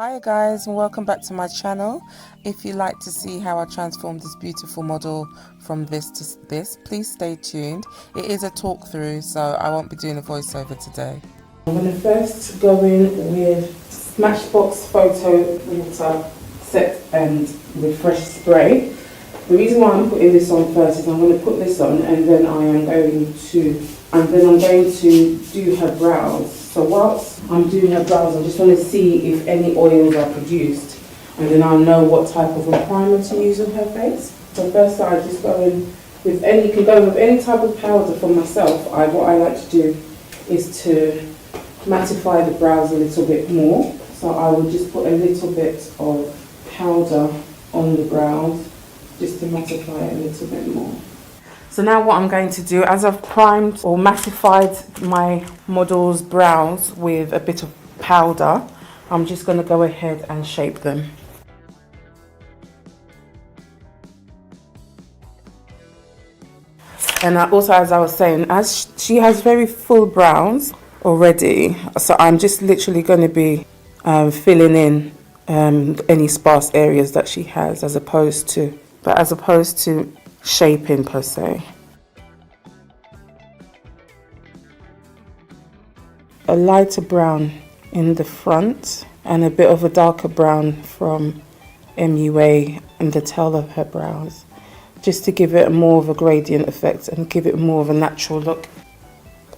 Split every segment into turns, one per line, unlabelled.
Hi guys, and welcome back to my channel. If you'd like to see how I transformed this beautiful model from this to this, please stay tuned. It is a talk through, so I won't be doing a voiceover today. I'm going to first go in with Smashbox Photo Water Set and Refresh Spray. The reason why I'm putting this on first is I'm going to put this on and then I'm going to do her brows. So whilst I'm doing her brows, I just want to see if any oils are produced, and then I'll know what type of a primer to use on her face. So first I just go in with any, you can go with any type of powder for myself. What I like to do is to mattify the brows a little bit more. So I will just put a little bit of powder on the brows just to mattify it a little bit more. So now what I'm going to do, as I've primed or mattified my model's brows with a bit of powder, I'm just going to go ahead and shape them. And also, as I was saying, as she has very full brows already, so I'm just literally going to be filling in any sparse areas that she has, as opposed to shaping per se. A lighter brown in the front and a bit of a darker brown from MUA in the tail of her brows, just to give it more of a gradient effect and give it more of a natural look.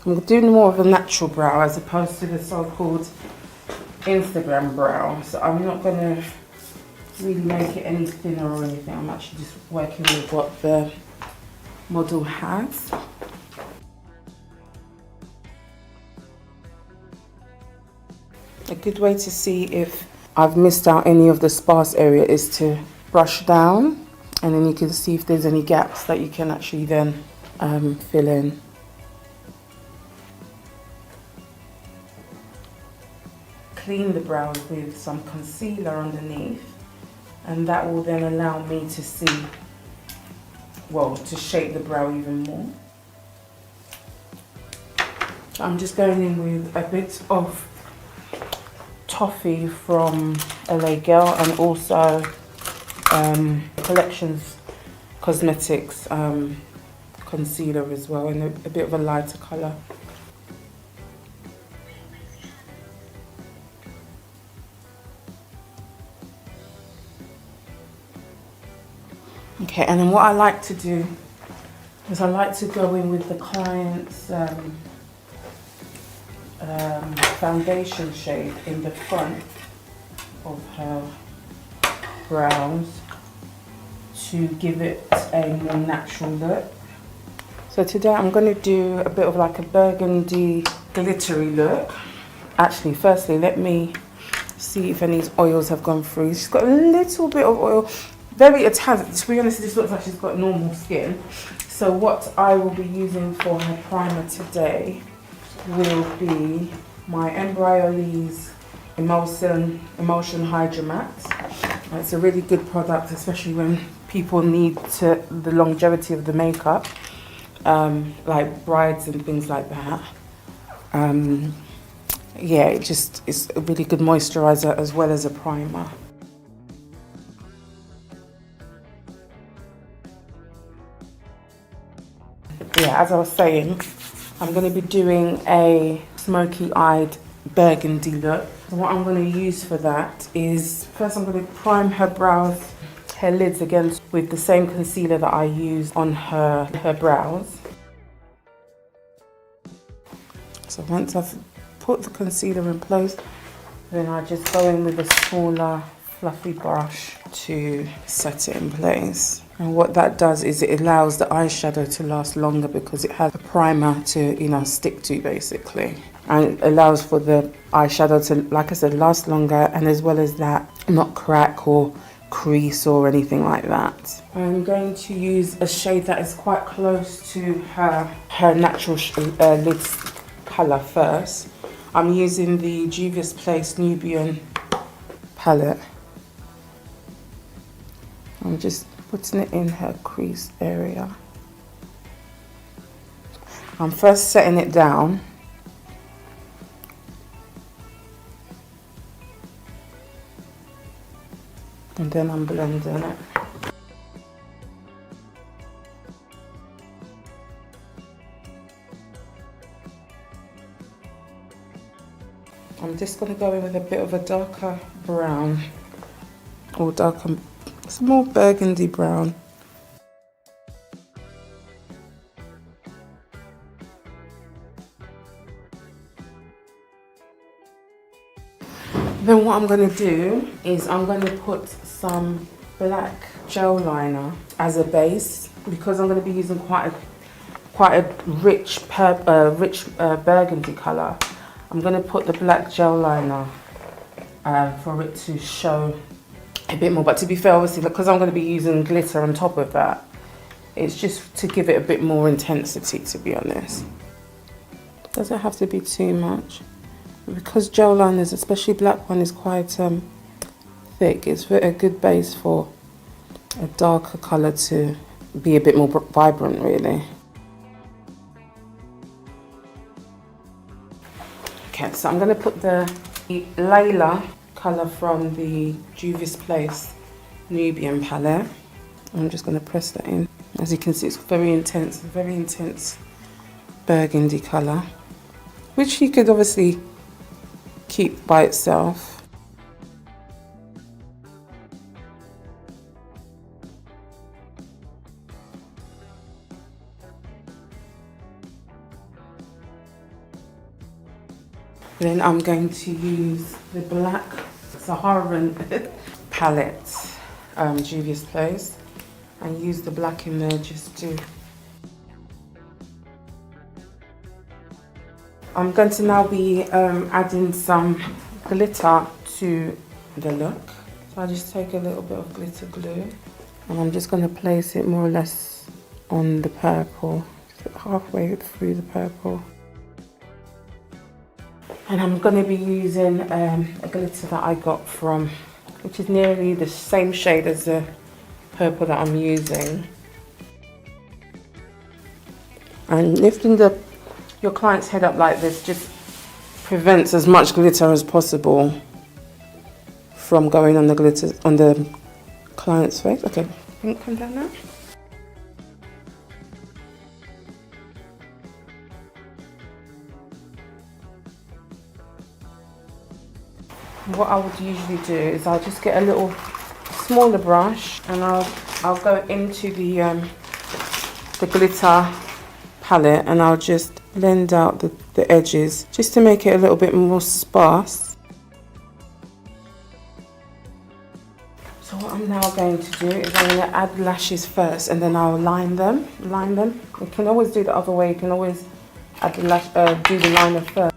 I'm doing more of a natural brow as opposed to the so-called Instagram brow, so I'm not going to really make it any thinner or anything. I'm actually just working with what the model has. A good way to see if I've missed out any of the sparse area is to brush down, and then you can see if there's any gaps that you can actually then fill in. Clean the brows with some concealer underneath, and that will then allow me to see, well, to shape the brow even more. I'm just going in with a bit of Toffee from LA Girl, and also Collections Cosmetics concealer as well, in a bit of a lighter colour. Okay, and then what I like to do is I like to go in with the client's foundation shade in the front of her brows to give it a more natural look. So today I'm going to do a bit of like a burgundy glittery look. Actually, firstly, let me see if any oils have gone through. She's got a little bit of oil, very Italian. To be honest, this looks like she's got normal skin. So what I will be using for her primer today will be my Embryolisse Hydra Mat. It's a really good product, especially when people need the longevity of the makeup, like brides and things like that. Yeah, it's a really good moisturizer as well as a primer. Yeah, as I was saying, I'm going to be doing a smoky-eyed burgundy look. So what I'm going to use for that is, first I'm going to prime her brows, her lids again with the same concealer that I used on her brows. So once I've put the concealer in place, then I just go in with a smaller fluffy brush to set it in place. And what that does is it allows the eyeshadow to last longer because it has a primer to, you know, stick to basically. And it allows for the eyeshadow to, like I said, last longer, and as well as that, not crack or crease or anything like that. I'm going to use a shade that is quite close to her natural lids colour first. I'm using the Juvias Nubian palette. I'm just putting it in her crease area. I'm first setting it down. And then I'm blending it. I'm just going to go in with a bit of a darker brown, or darker, it's more burgundy brown. Then what I'm going to do is I'm going to put some black gel liner as a base, because I'm going to be using quite a rich burgundy colour. I'm going to put the black gel liner for it to show a bit more. But to be fair, obviously, because I'm going to be using glitter on top of that, it's just to give it a bit more intensity, to be honest. Doesn't have to be too much. Because gel liners, especially black one, is quite thick, it's a good base for a darker colour to be a bit more vibrant, really. Okay, so I'm going to put the Layla colour from the Juvias Nubian palette. I'm just going to press that in. As you can see, it's very intense burgundy colour, which you could obviously keep by itself. Then I'm going to use the black Saharan palette, Juvias, and use the black in there just to... I'm going to now be adding some glitter to the look. So I just take a little bit of glitter glue and I'm just going to place it more or less on the purple, just halfway through the purple. And I'm going to be using a glitter that I got from, which is nearly the same shade as the purple that I'm using. And lifting your client's head up like this just prevents as much glitter as possible from going on the glitter on the client's face. Okay, can you come down now? What I would usually do is I'll just get a little smaller brush and I'll go into the glitter palette and I'll just blend out the edges just to make it a little bit more sparse. So what I'm now going to do is I'm going to add lashes first and then I'll line them. You can always do the other way, you can always add the do the liner first.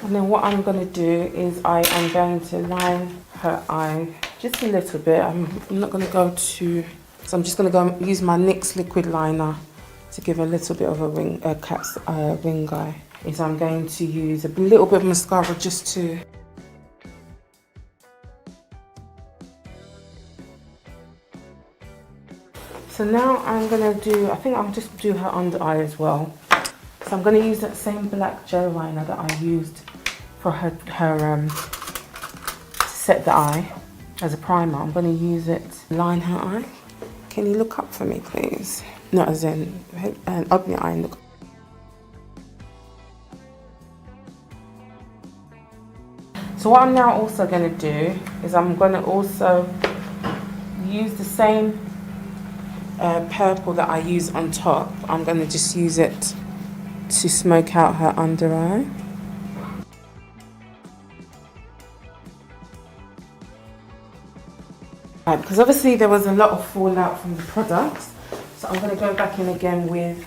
And then what I'm going to do is I am going to line her eye just a little bit. I'm not going to go too, so I'm just going to go use my NYX Liquid Liner to give a little bit of a cat's wing eye. Is I'm going to use a little bit of mascara just to So now I'm going to do, I think I'll just do her under eye as well. So I'm going to use that same black gel liner that I used for her to set the eye as a primer. I'm going to use it to line her eye. Can you look up for me, please? Not as in, open your eye and look. So what I'm now also going to do is I'm going to also use the same purple that I use on top. I'm going to just use it to smoke out her under eye. Because obviously there was a lot of fallout from the products, so I'm going to go back in again with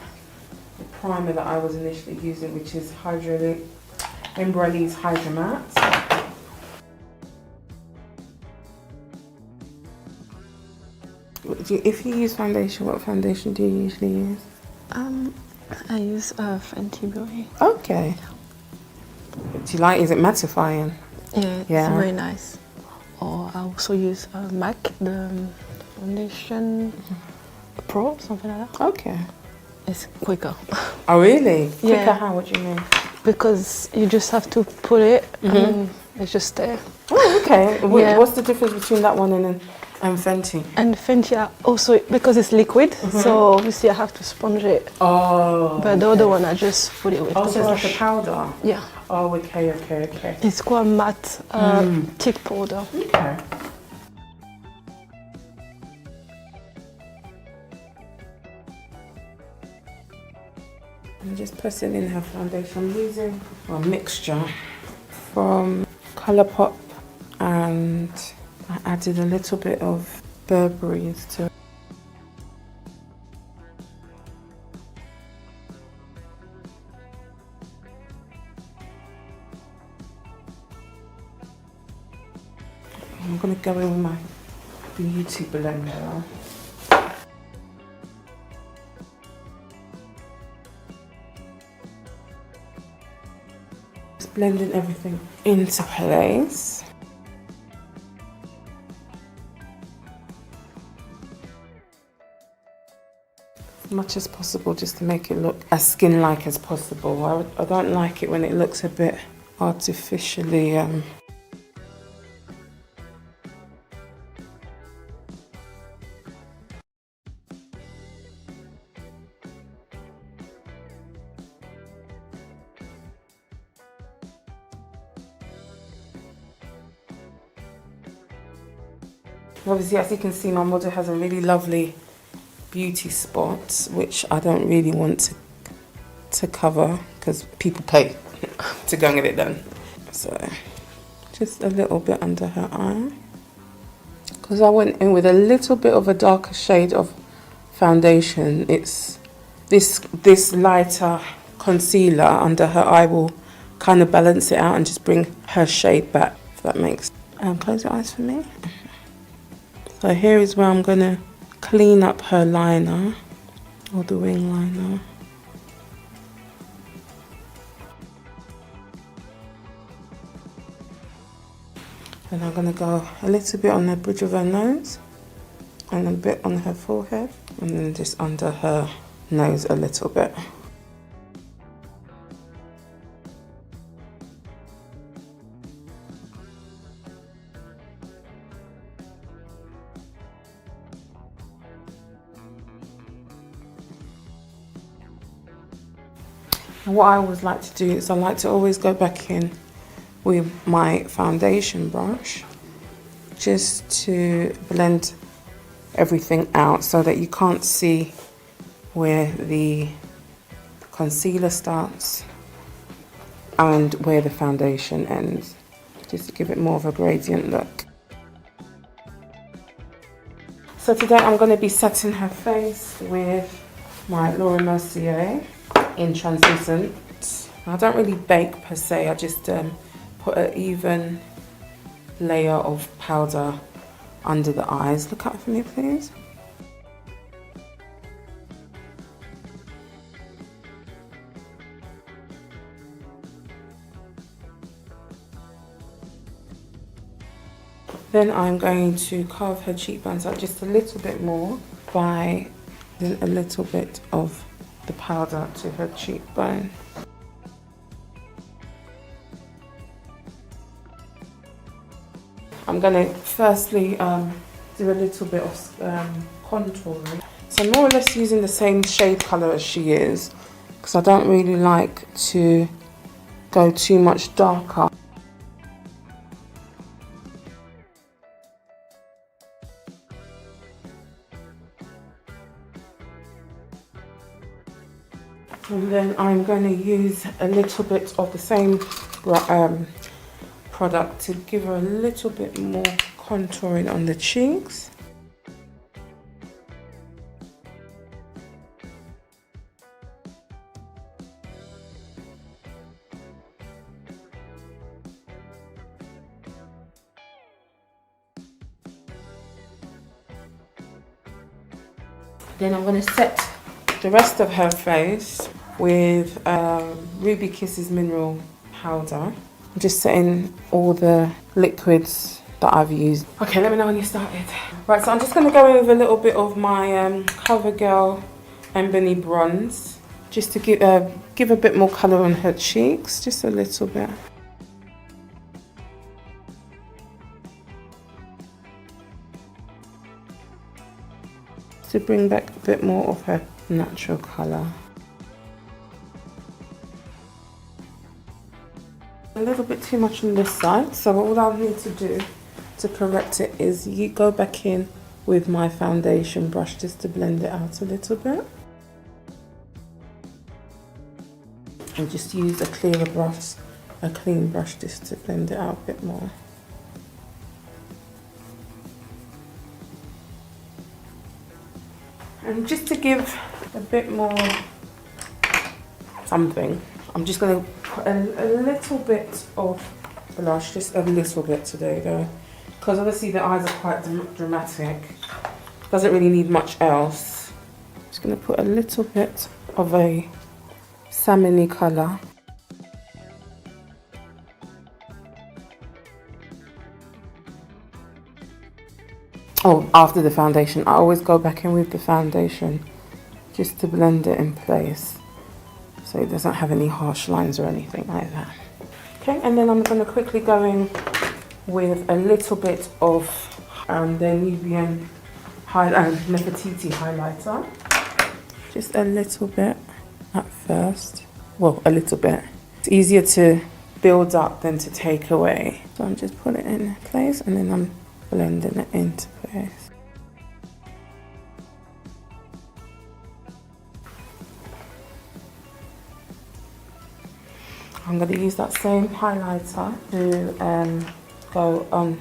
the primer that I was initially using, which is Embryolisse Hydra Mat. If you use foundation, what foundation do you usually use?
I use Fenty Beauty.
Okay. Do you like? Is it mattifying?
Yeah, it's very nice. Or I also use MAC, the foundation pro, something like that.
Okay.
it's quicker.
Oh really? Quicker
Yeah.
how? What do you mean?
Because you just have to put it and it's just there.
Oh, okay.
Yeah.
What's the difference between that one and Fenty?
And Fenty also, because it's liquid, so obviously I have to sponge it.
Oh.
But the other one, I just put it with
Oh,
the
so it's
brush.
like a powder?
Yeah.
Oh, okay.
It's quite matte thick powder.
Okay. I'm just pressing in her foundation. I'm using a mixture from Colourpop, and I added a little bit of Burberry's to it. I'm going to go in with my beauty blender. Just blending everything into place. As much as possible, just to make it look as skin-like as possible. I don't like it when it looks a bit artificially Obviously, as you can see, my model has a really lovely beauty spot, which I don't really want to cover because people pay to go and get it done. So just a little bit under her eye, because I went in with a little bit of a darker shade of foundation. It's this lighter concealer under her eye will kind of balance it out and just bring her shade back, if that makes sense. Close your eyes for me. So here is where I'm going to clean up her liner, or the wing liner. And I'm going to go a little bit on the bridge of her nose, and a bit on her forehead, and then just under her nose a little bit. And what I always like to do is I like to always go back in with my foundation brush just to blend everything out so that you can't see where the concealer starts and where the foundation ends, just to give it more of a gradient look. So today I'm going to be setting her face with my Laura Mercier in translucent. I don't really bake per se, I just put an even layer of powder under the eyes. Look up for me, please. Then I'm going to carve her cheekbones up just a little bit more by adding a little bit of the powder to her cheekbone. I'm going to firstly do a little bit of contouring. So more or less using the same shade colour as she is, because I don't really like to go too much darker. And then I'm going to use a little bit of the same product to give her a little bit more contouring on the cheeks. Then I'm going to set the rest of her face with Ruby Kisses mineral powder. I'm just setting all the liquids that I've used. Okay, let me know when you started. Right, so I'm just going to go in with a little bit of my CoverGirl Ebony bronze, just to give a bit more colour on her cheeks, just a little bit. To bring back a bit more of her natural colour. A little bit too much on this side, so all I'll need to do to correct it is you go back in with my foundation brush just to blend it out a little bit. And just use a clearer brush, a clean brush, just to blend it out a bit more. And just to give a bit more something, I'm just going to put a little bit of blush, just a little bit today though, because obviously the eyes are quite dramatic. Doesn't really need much else. Just going to put a little bit of a salmon-y colour. Oh, after the foundation, I always go back in with the foundation just to blend it in place so it doesn't have any harsh lines or anything like that. Okay, and then I'm going to quickly go in with a little bit of the Nubian Nefertiti highlighter. Just a little bit at first. Well, a little bit. It's easier to build up than to take away. So I'm just putting it in place and then I'm blending it into place. I'm going to use that same highlighter to go on,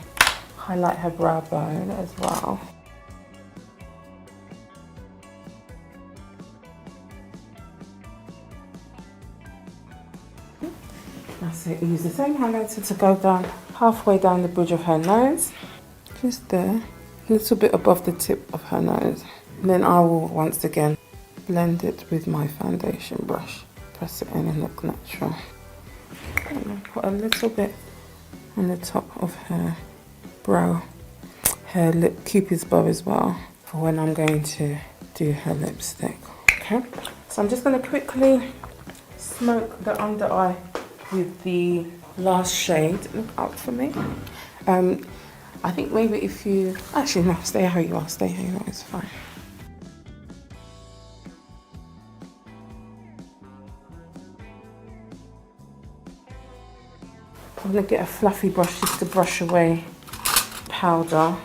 highlight her brow bone as well. That's it. Use the same highlighter to go down halfway down the bridge of her nose. Just there, a little bit above the tip of her nose. And then I will once again blend it with my foundation brush. Press it in and look natural. And then put a little bit on the top of her brow, her lip cupid's bow as well, for when I'm going to do her lipstick. Okay, so I'm just going to quickly smoke the under eye with the last shade. Look out for me. I think maybe if you... Actually, no, stay how you are. Stay how you are. It's fine. I'm going to get a fluffy brush just to brush away powder.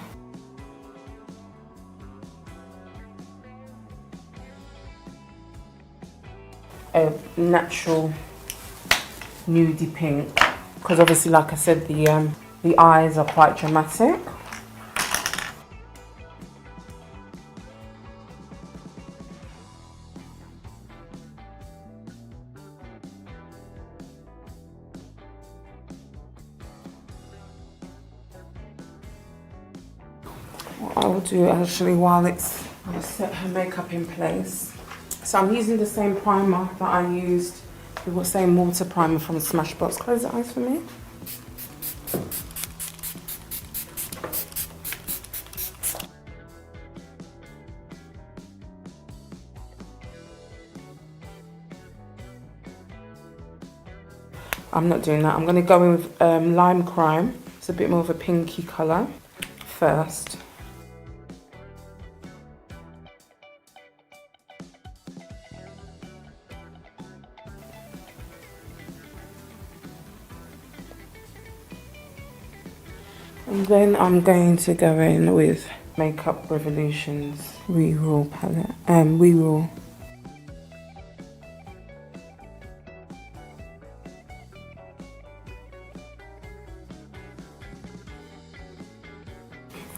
A natural nudie pink. Because obviously, like I said, the eyes are quite dramatic. What I will do actually while I'll set her makeup in place. So I'm using the same primer that I used, the same water primer from Smashbox. Close the eyes for me. I'm not doing that. I'm going to go in with Lime Crime. It's a bit more of a pinky colour first. And then I'm going to go in with Makeup Revolution's Reroll palette. Reroll.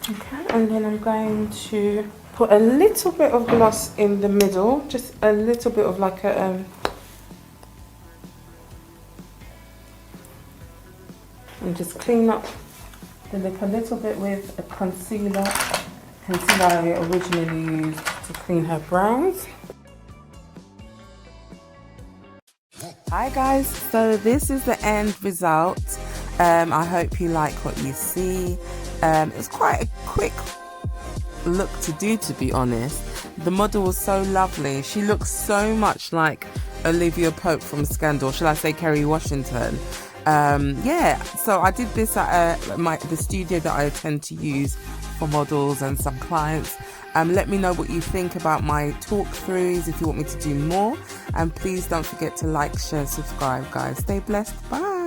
Okay, and then I'm going to put a little bit of gloss in the middle, just a little bit of like a and just clean up the lip a little bit with a concealer I originally used to clean her brows. Hi guys, so this is the end result. I hope you like what you see. It's quite a quick look to do, to be honest. The model was so lovely. She looks so much like Olivia Pope from Scandal, shall I say Kerry Washington. Yeah, so I did this at the studio that I tend to use for models and some clients. Let me know what you think about my talk throughs, if you want me to do more, and please don't forget to like, share, subscribe, guys. Stay blessed. Bye.